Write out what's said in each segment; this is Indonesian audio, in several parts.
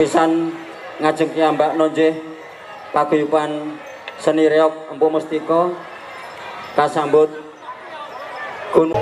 Pisan ngajeng Mbak Nonjeh paguyuban seni reog Empu Mustika kasambut Gunung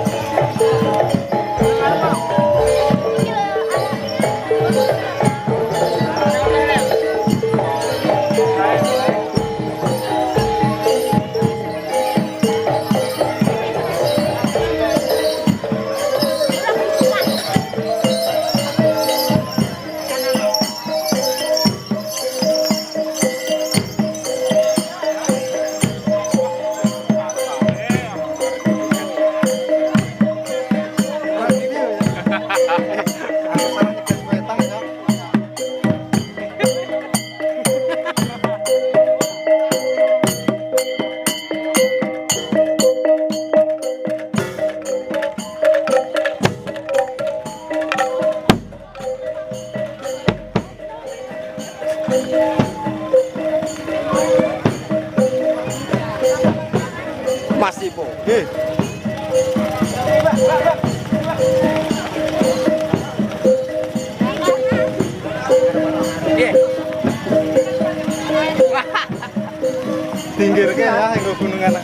Masih po. Pinggir ke ya, yang gunung anak.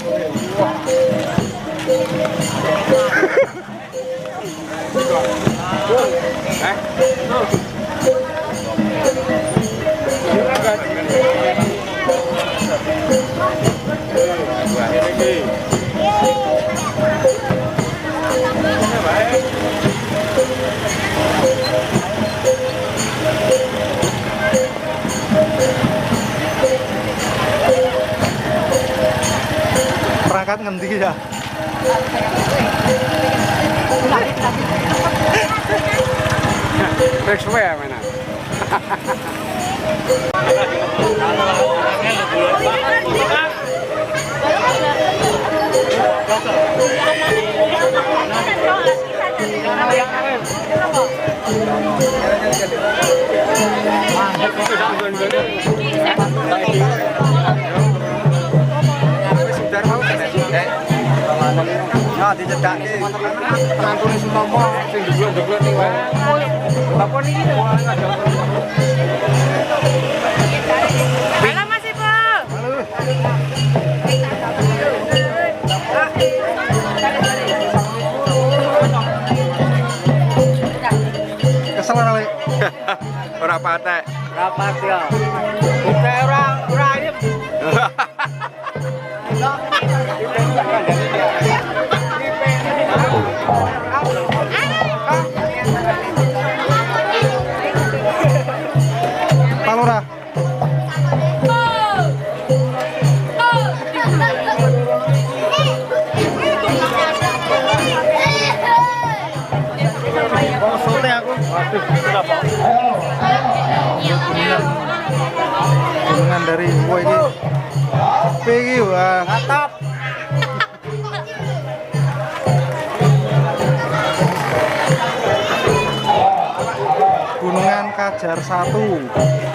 Perangkat ngendi ya? Rexwe ya mana? Ya dicedak iki. Penantune Sutomo sing jeblok-jeblok ning wae. Bapak niki Halo Mas Ibu. Kesel ora, Lek? ora patek. rapat ya. Udah ora ayem. Palora. Sote aku. Waduh, kenapa? Gunungan dari Empu ini. Iki wah. Mantap. Gunungan Kajar 1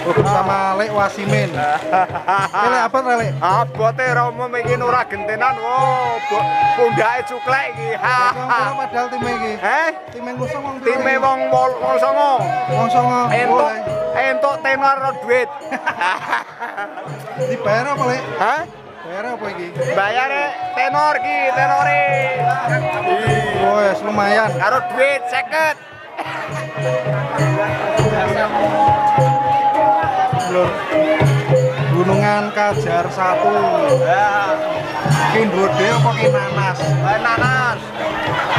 bersama Lek Wasimin. Lek apa Lek? Abote Romo iki ora gentenan. Oh, pundake cuklek iki. Padahal tim iki. Tim ngusung wong Time wong 09. wong songo. Entuk tenor duit. Dibayar apa Lek? Hah? Bayar apa iki? Bayare tenor ki, tenore. Oh, ya lumayan. Karo duit 50. Lur. Gunungan Kajar 1. Ya, Ki ndode apa ki nanas? nanas.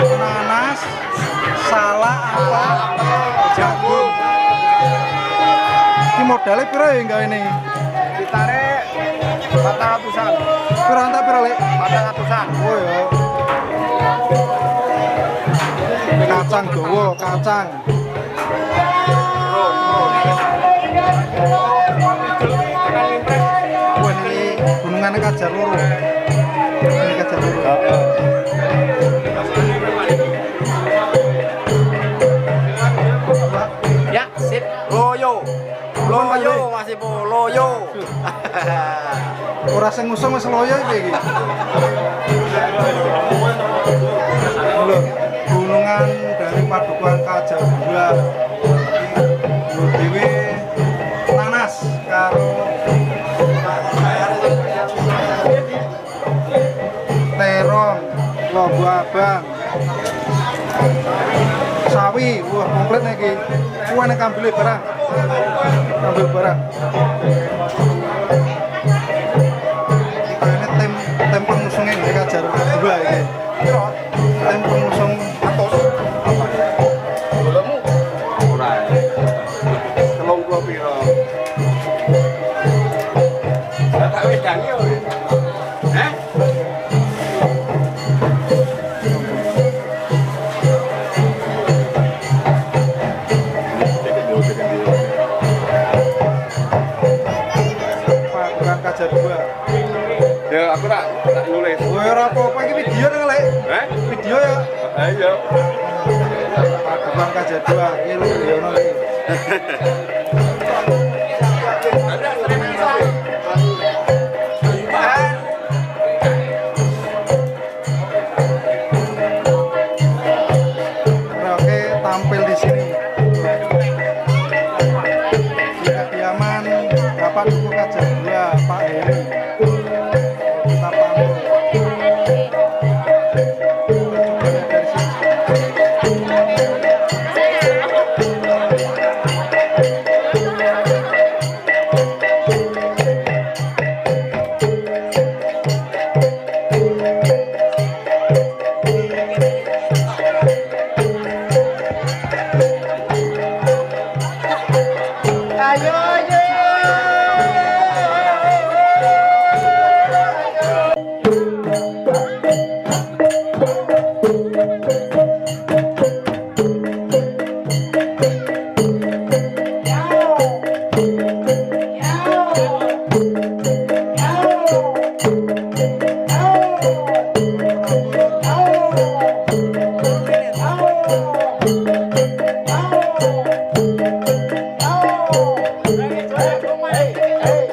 Nanas, salah apa? Jagung. Ki modalnya piro ya gawe ini? Ditare 400-an. Piro antak piro Lek? 400-an. Oh ya. Kacang dawa, kacang. Wah ini gunungan Kajar loro. Ini Kajar loro. Ya, sip. Loyo. Loyo masih po, loyo. Ora sing ngusung wis loyo iki. Lho, gunungan dari Padukuhan Kajar 2. Lho dhewe komplit nih ki. Kuwi nek ambil barang. Ambil barang. Ini tim pengusungnya ini Kajar 2 ini. Tim pengusung Atos. Belum. Ora. Telung puluh piro. Tak wedangi yo. Heh? Pasukan Kajar 2. Ya aku tak nulis. Kowe ora apa-apa iki video nang lek. Heh? Video ya. Ayo. Pasukan Kajar 2 iki lho yo ono iki. Oke, tampil di sini. Di kediaman Bapak Duku Kajar 2, Pak Heri. Kita pamit. Percobanya dari sini. Hey, hey.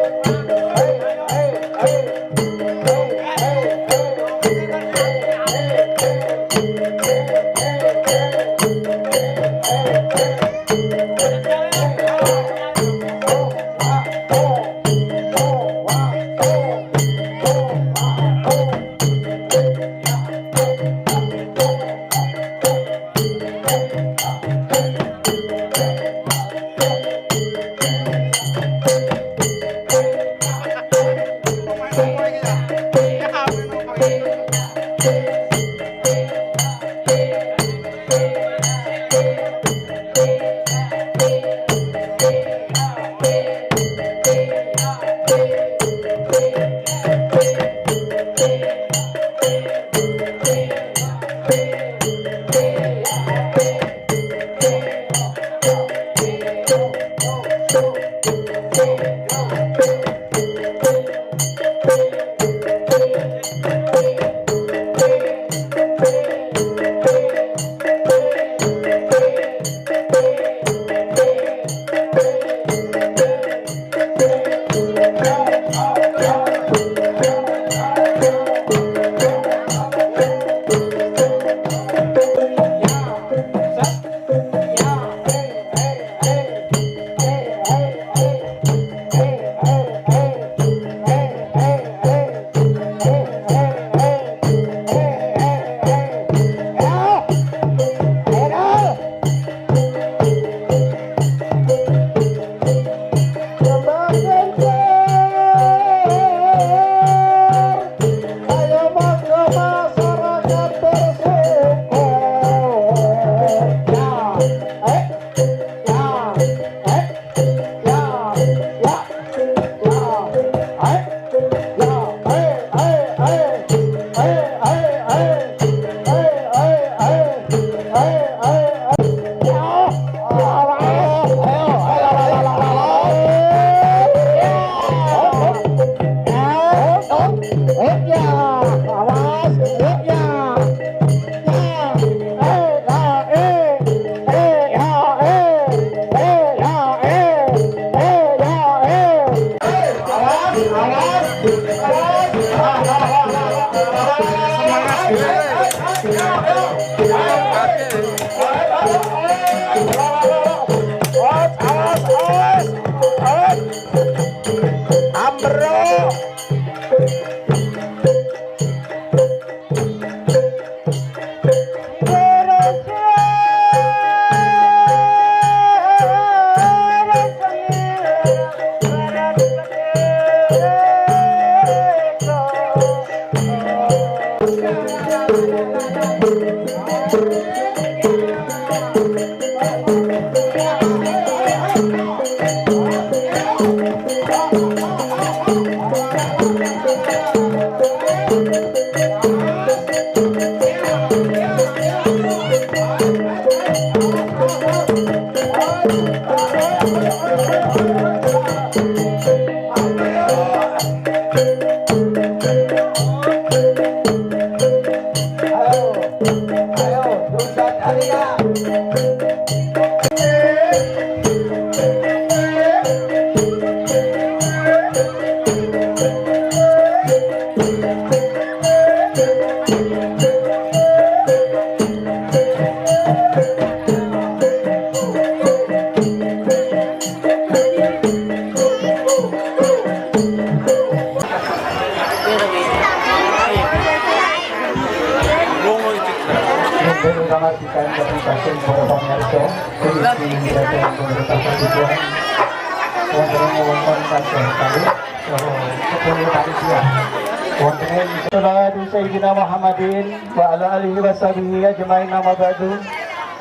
Sayyidina Muhammadin wa ala alihi wa sahbihi ajma'in amma ba'du.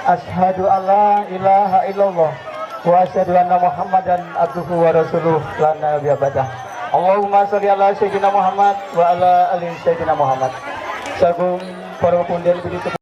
Asyhadu alla ilaha illallah wa asyhadu anna Muhammadan abduhu wa rasuluh la nabiyya ba'dah. Allahumma sholli ala Sayyidina Muhammad wa ala ali Sayyidina Muhammad. Sagung para pundhen begitu